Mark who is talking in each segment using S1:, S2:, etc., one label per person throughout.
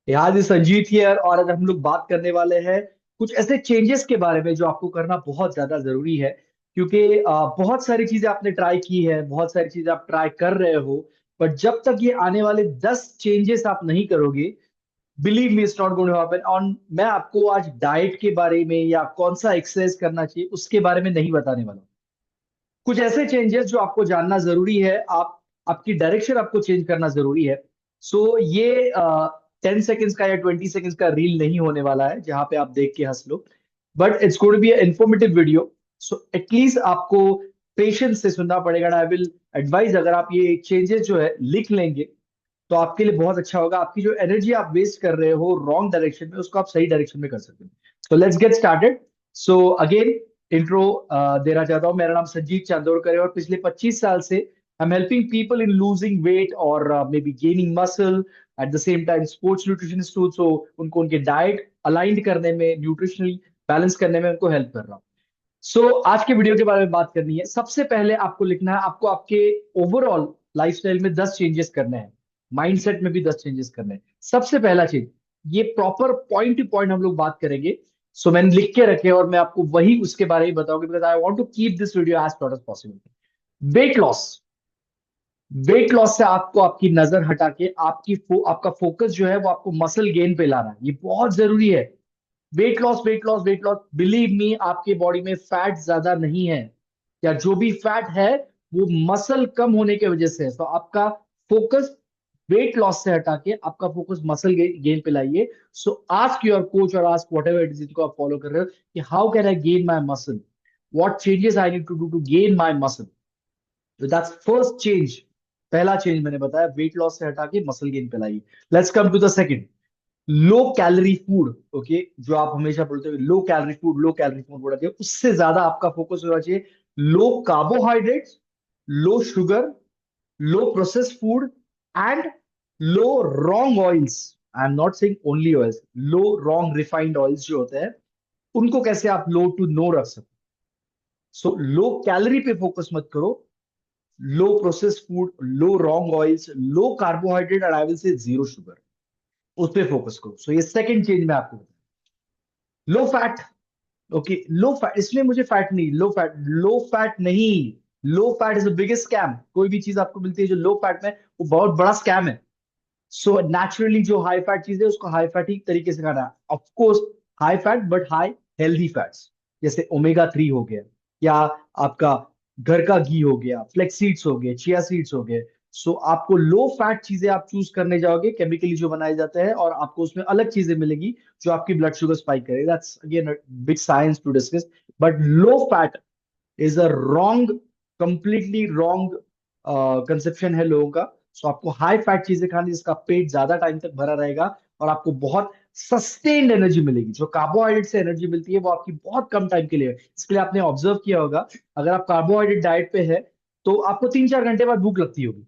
S1: यार, ये संजीत हियर। और आज हम लोग बात करने वाले हैं कुछ ऐसे चेंजेस के बारे में जो आपको करना बहुत ज्यादा जरूरी है। क्योंकि बहुत सारी चीजें आपने ट्राई की है, बहुत सारी चीजें आप ट्राई कर रहे हो। बट जब तक ये आने वाले 10 चेंजेस आप नहीं करोगे, believe me it's not going to happen. On मैं आपको आज डाइट के बारे में या कौन सा एक्सरसाइज करना चाहिए उसके बारे में नहीं बताने वाला हूं। कुछ ऐसे चेंजेस जो आपको जानना जरूरी है। आपकी डायरेक्शन आपको चेंज करना जरूरी है। सो ये 10 सेकेंड्स का या 20 सेकेंड्स का रील नहीं होने वाला है जहां पे आप देख के हंस लो। But it's going to be informative video. So at least आपको पेशेंस से सुनना पड़ेगा। आई विल एडवाइज, अगर आप ये चेंजेस जो है लिख लेंगे तो आपके लिए बहुत अच्छा होगा। आपकी जो एनर्जी आप वेस्ट कर रहे हो रॉन्ग डायरेक्शन में, उसको आप सही डायरेक्शन में कर सकते हो। So let's get started. So again, intro देना चाहता हूँ। मेरा नाम संजीत चांदोरकर है और पिछले 25 साल से I am helping people in losing weight और maybe gaining muscle. At the same time sports nutritionist हूँ, सो उनको उनके डाइट अलाइंड करने में, न्यूट्रिशनली बैलेंस करने में उनको हेल्प कर रहा हूँ। सो आज के वीडियो के बारे में बात करनी है। सबसे पहले आपको लिखना है, आपको आपके ओवरऑल लाइफस्टाइल में 10 चेंजेस करने हैं। माइंडसेट में भी 10 चेंजेस करने हैं। सबसे पहला चीज, ये प्रॉपर पॉइंट टू पॉइंट हम लोग बात करेंगे। सो मैंने लिख के रखे और मैं आपको वही उसके बारे में बताऊंगी, because I want to keep this video as short as possible. Weight loss. Weight loss से आपको आपकी नजर हटा के आपका फोकस जो है वो आपको मसल गेन पे लाना है। ये बहुत जरूरी है। Wait loss, weight loss, weight loss. Believe me, आपके बॉडी में फैट ज्यादा नहीं है, या जो भी फैट है वो मसल कम होने की वजह से है। तो आपका फोकस वेट लॉस से हटा के आपका फोकस मसल गेन पे लाइए। सो आस्क योर कोच और ask whatever it is जिनको आप फॉलो कर रहे हो कि how can I gain my muscle, what changes I need to do to gain my muscle. तो दैट्स फर्स्ट चेंज। पहला चेंज मैंने बताया, वेट लॉस से हटा के मसल गेन पे लाइए। Let's come to the second, low calorie food. Okay, जो आप हमेशा बोलते हो low calorie food, low calorie food बोलते हो, उससे ज्यादा आपका फोकस होना चाहिए low carbohydrates, low sugar, low processed food and low wrong oils. I am not saying only oils, low wrong refined oils जो होते हैं उनको कैसे आप लो टू नो रख सकते। सो लो कैलोरी पे फोकस मत करो, लो प्रोसेस्ड फूड, लो रॉन्ग ऑयल्स, लो कार्बोहाइड्रेट और I will say zero sugar, उस पे फोकस करो। सो ये सेकंड चेंज मैं आपको बताऊं। Low fat. Okay, low fat, इसमें मुझे फैट नहीं, लो फैट, लो फैट नहीं। लो fat is the biggest scam. कोई भी चीज आपको मिलती है जो लो फैट में, वो बहुत बड़ा स्कैम है। सो नेचुरली जो हाई फैट चीज है उसको हाई फैट ही तरीके से खाना है। Of course high fat but high healthy fats, जैसे ओमेगा 3 हो गया, या आपका घर का घी हो गया, फ्लेक्स सीड्स हो गए, चिया सीड्स हो गए। सो आपको लो फैट चीजें आप चूज करने जाओगे, केमिकली जो बनाए जाते हैं, और आपको उसमें अलग चीजें मिलेगी जो आपकी ब्लड शुगर स्पाइक करेगा। That's again big science to discuss. But low fat is a wrong, completely wrong conception है लोगों का। सो आपको हाई फैट चीजें खानी जिसका पेट ज्यादा टाइम तक भरा रहेगा, और आपको बहुत सस्टेन्ड एनर्जी मिलेगी। जो कार्बोहाइड्रेट से एनर्जी मिलती है वो आपकी बहुत कम टाइम के लिए है। इसके लिए आपने ऑब्जर्व किया होगा, अगर आप कार्बोहाइड्रेट डाइट पे है तो आपको 3-4 घंटे बाद भूख लगती होगी।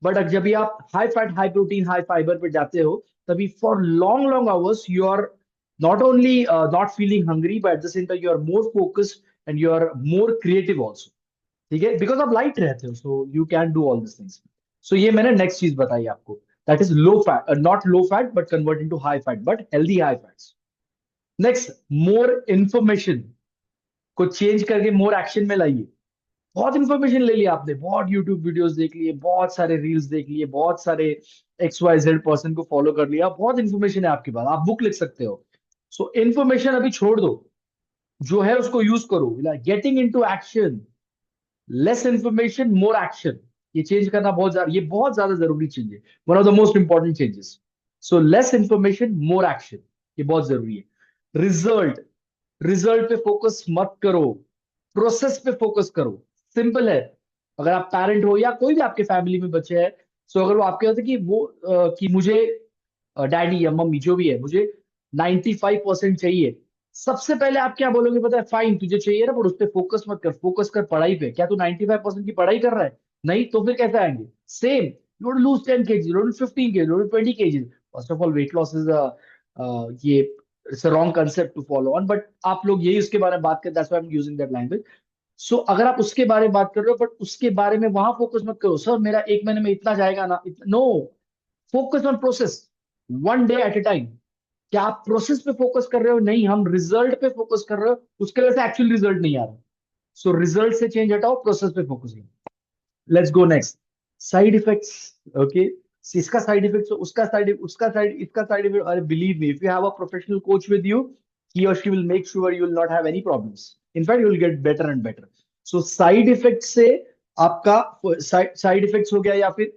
S1: बट जब भी आप high fat, high protein, high fibre पे जाते हो, तभी for long long hours you are not only not feeling hungry, but at the same time you are more focused and you are more creative also. ठीक है, because आप light रहते हो, so you can do all this things. So ये मैंने next चीज बताई आपको, that is low fat, not low fat but convert to high fat but healthy high fats. Next, more information को चेंज करके मोर एक्शन में लाइए। बहुत इंफॉर्मेशन ले लिया आपने, बहुत यूट्यूब वीडियोस देख लिए, बहुत सारे रील्स देख लिए, बहुत सारे XYZ पर्सन को फॉलो कर लिया, बहुत इंफॉर्मेशन है आपके पास, आप बुक लिख सकते हो। सो इंफॉर्मेशन अभी छोड़ दो, जो है उसको यूज करो। Getting into action, less information more action. ये चेंज करना बहुत ज्यादा जरूरी चेंज है, one of the most important changes. So less information more action, ये बहुत जरूरी है। रिजल्ट, रिजल्ट पे फोकस मत करो, प्रोसेस पे फोकस करो। सिंपल है। अगर आप पैरेंट हो या कोई भी आपके फैमिली में बच्चे हैं, सो अगर वो आपके होते कि कि मुझे डैडी या मम्मी जो भी है, मुझे 95% चाहिए, सबसे पहले आप क्या बोलोगे पता है? फाइन, तुझे चाहिए ना, पर उस पर फोकस मत कर, फोकस कर पढ़ाई पे। क्या तू 95% की पढ़ाई कर रहा है? नहीं तो फिर कैसे आएंगे? Same, you lose 10 kg, lose 15 kg, lose 20 kg। First of all weight loss is ये it's a wrong concept to follow on, but आप लोग यही उसके बारे में बात करते, that's why I am using that language. So अगर आप उसके बारे में बात कर रहे हो, बट उसके बारे में वहां फोकस मत करो, सर मेरा एक महीने में इतना जाएगा ना, no. Focus on process. One day at a time. क्या आप प्रोसेस पे फोकस कर रहे हो? नहीं, हम रिजल्ट पे फोकस कर रहे हो, उसके वजह से एक्चुअल रिजल्ट नहीं आ रहा। सो रिजल्ट से चेंज हटाओ, प्रोसेस पे फोकस करो। Let's go next. Side effects. Okay, इसका साइड इफेक्ट, उसका साइड, उसका साइड, इसका साइड इफेक्ट। अरे believe me, if you have a professional coach with you, he or she will make sure you will not have any problems. In fact, you will get better and better. So side effect से आपका, side effects हो गया, या फिर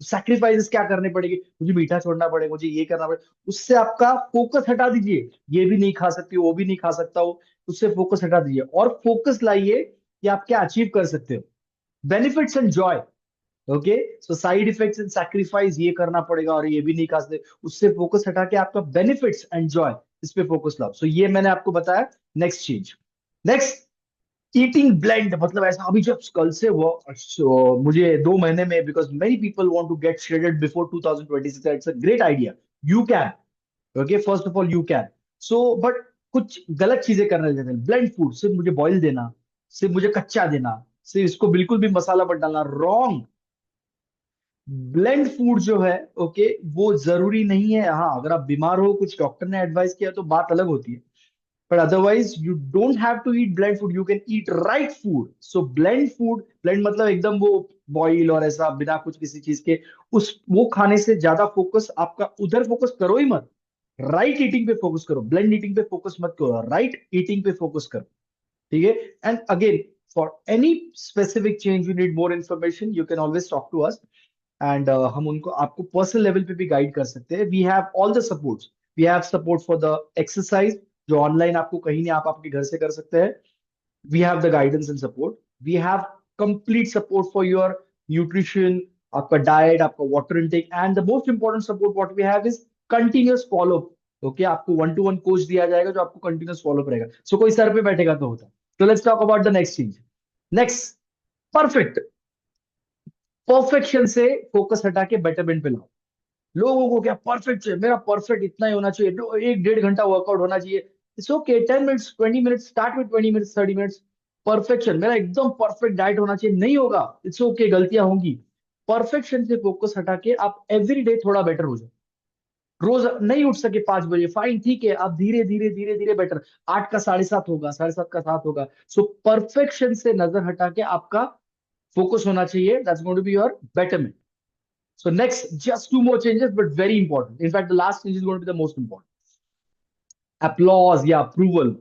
S1: sacrifices क्या करने पड़ेंगे, मुझे मीठा छोड़ना पड़ेगा, मुझे ये करना पड़ेगा, उससे आपका फोकस हटा दीजिए। ये भी नहीं खा सकती, वो भी नहीं खा सकता हो, उससे फोकस हटा दीजिए और फोकस लाइए कि आप क्या अचीव कर सकते हो। Benefits and Joy. Okay, so side effects and sacrifice ये करना पड़ेगा और ये भी नहीं खा सकते, उससे फोकस हटा के आपका बेनिफिट्स एंड जॉय, इस पे फोकस लाओ। सो ये मैंने आपको बताया। नेक्स्ट चीज, नेक्स्ट, ईटिंग ब्लेंड। मतलब ऐसा अभी जब कल से वो, मुझे 2 महीने में, because many people want to get shredded before 2026, it's a great idea. You can. Okay, first of all you can. So but कुछ गलत चीजें करने देते हैं। ब्लेंड फूड, सिर्फ मुझे बॉईल देना, सिर्फ मुझे कच्चा देना, सिर्फ इसको बिल्कुल भी मसाला मत डालना, रॉन्ग। ब्लेंड फूड जो है, ओके, वो जरूरी नहीं है। हाँ, अगर आप बीमार हो, कुछ डॉक्टर ने एडवाइस किया तो बात अलग होती है, but otherwise you don't have to eat blend food, you can eat right food. So blend food, blend मतलब एकदम वो बॉईल और ऐसा बिना कुछ किसी चीज के, उस वो खाने से ज्यादा फोकस आपका उधर फोकस करो ही मत। राइट ईटिंग पे फोकस करो, ब्लेंड ईटिंग पे फोकस मत करो, राइट ईटिंग पे फोकस करो। ठीक है। And again, for any specific change you need more information, you can always talk to us. And हम उनको आपको पर्सनल लेवल पे भी गाइड कर सकते हैं। We have all the supports. We have support for the exercise, जो online आपको कहीं नहीं, आप आपके घर से कर सकते हैं। We have the guidance and support. We have complete support for your nutrition, आपका डाइट, आपका water intake, and the most important support what we have is continuous follow. Okay, आपको 1-to-1 कोच दिया जाएगा जो आपको कंटिन्यूअस फॉलो करेगा। सो कोई sir पे बैठेगा तो होता है। तो let's talk about the next चीज। Next, perfect. परफेक्शन से फोकस हटा के बेटरमेंट पे लाओ। लोगों को क्या परफेक्ट चाहिए, मेरा परफेक्ट इतना ही होना चाहिए, 1-1.5 घंटा वर्कआउट होना चाहिए। It's okay, 10 minutes, 20 minutes, start with 20 minutes, 30 minutes. Perfection, मेरा एकदम परफेक्ट डाइट होना चाहिए, नहीं होगा। इट्स ओके, गलतियां होंगी। परफेक्शन से फोकस हटा के आप एवरी डे थोड़ा बेटर हो जाओ। रोज नहीं उठ सके 5 बजे, फाइन, ठीक है, आप धीरे धीरे धीरे धीरे बेटर। 8 का 7:30 होगा, 7:30 का 7 होगा। सो परफेक्शन से नजर हटा के आपका फोकस होना चाहिए, that's going to be your betterment. So next, just two more changes, but very important. In fact, the last change is going to be the most important. Applause या approval.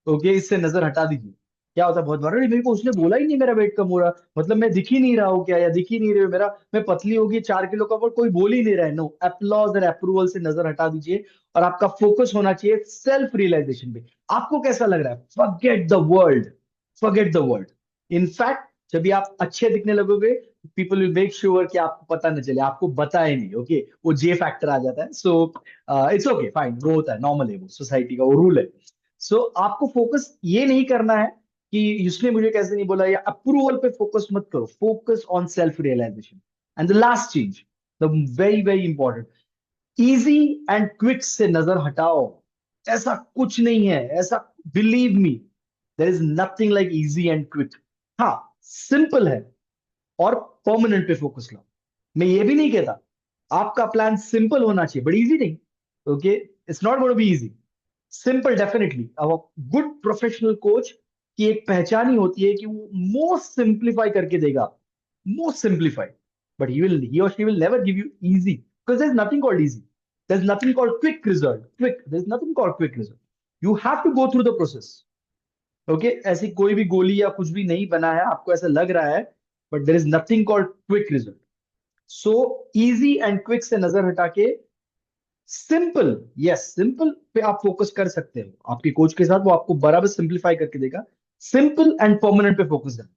S1: ओके, इससे नजर हटा दीजिए। क्या होता है बहुत बार, अरे मेरे को उसने बोला ही नहीं मेरा वेट कम हो रहा, मतलब मैं दिख ही नहीं रहा हूँ क्या, या दिख ही नहीं रहे हो मेरा, मैं पतली होगी 4 किलो का, पर कोई बोल ही नहीं रहा है। नो, अप्लॉज और अप्रूवल से नजर हटा दीजिए और आपका फोकस होना चाहिए सेल्फ रियलाइजेशन पे। आपको कैसा लग रहा है, forget the world, forget the world. In fact जब भी आप अच्छे दिखने लगोगे, पीपल विल मेक श्योर कि आपको पता न चले, आपको बताए नहीं। ओके, वो जे फैक्टर आ जाता है। सो इट्स ओके, फाइन, वो होता है, नॉर्मल है, वो सोसाइटी का वो रूल है। सो आपको फोकस ये नहीं करना है कि उसने मुझे कैसे नहीं बोला, या अप्रूवल पे फोकस मत करो, focus on self realisation. And the last change, the very very important, easy and quick से नजर हटाओ। ऐसा कुछ नहीं है, ऐसा, believe me, there is nothing like easy and quick. हाँ, सिंपल है और परमानेंट पे फोकस लाओ। मैं ये भी नहीं कहता आपका प्लान सिंपल होना चाहिए बट इजी नहीं। Okay, it's not going to be easy. Simple definitely, अब गुड प्रोफेशनल कोच की एक पहचान ही होती है कि वो मोस्ट सिंप्लीफाई करके देगा, मोस्ट सिंप्लीफाई। बट ही और she will never give you easy, because there is nothing called easy, there is nothing called quick result, quick, there is nothing called quick result. You have to go through the process. Okay, ऐसी कोई भी गोली या कुछ भी नहीं बना है, आपको ऐसा लग रहा है, but there is nothing called quick result. So easy and quick से नजर हटा के सिंपल, यस, सिंपल पे आप फोकस कर सकते हो। आपके कोच के साथ वो आपको बराबर सिंपलीफाई करके देगा। सिंपल एंड परमानेंट पे फोकस है।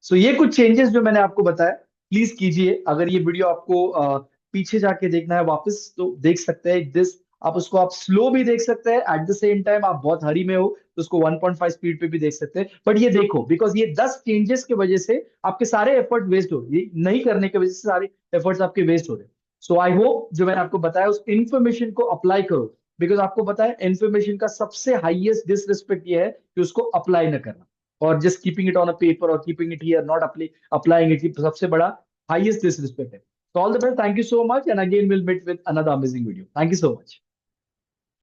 S1: सो ये कुछ चेंजेस जो मैंने आपको बताया, प्लीज कीजिए। अगर ये वीडियो आपको पीछे जाके देखना है वापस, तो देख सकते हैं दिस। आप उसको आप स्लो भी देख सकते हैं, एट द सेम टाइम आप बहुत हरी में हो तो उसको 1.5 स्पीड पे भी देख सकते हैं। बट ये देखो, बिकॉज ये 10 चेंजेस की वजह से आपके सारे एफर्ट वेस्ट हो रहे हैं, ये नहीं करने की वजह से सारे एफर्ट्स आपके वेस्ट हो रहे हैं। सो आई होप जो मैंने आपको बताया उस इन्फॉर्मेशन को अप्लाई करो, बिकॉज आपको पता है इन्फॉर्मेशन का सबसे हाईएस्ट डिसरिस्पेक्ट ये है कि उसको अप्लाई न करना, और just keeping it on a paper और keeping it here, not applying it, सबसे बड़ा हाईएस्ट डिसरिस्पेक्ट है। So all the best. Thank you so much. And again, we'll meet with another amazing video. Thank you so much.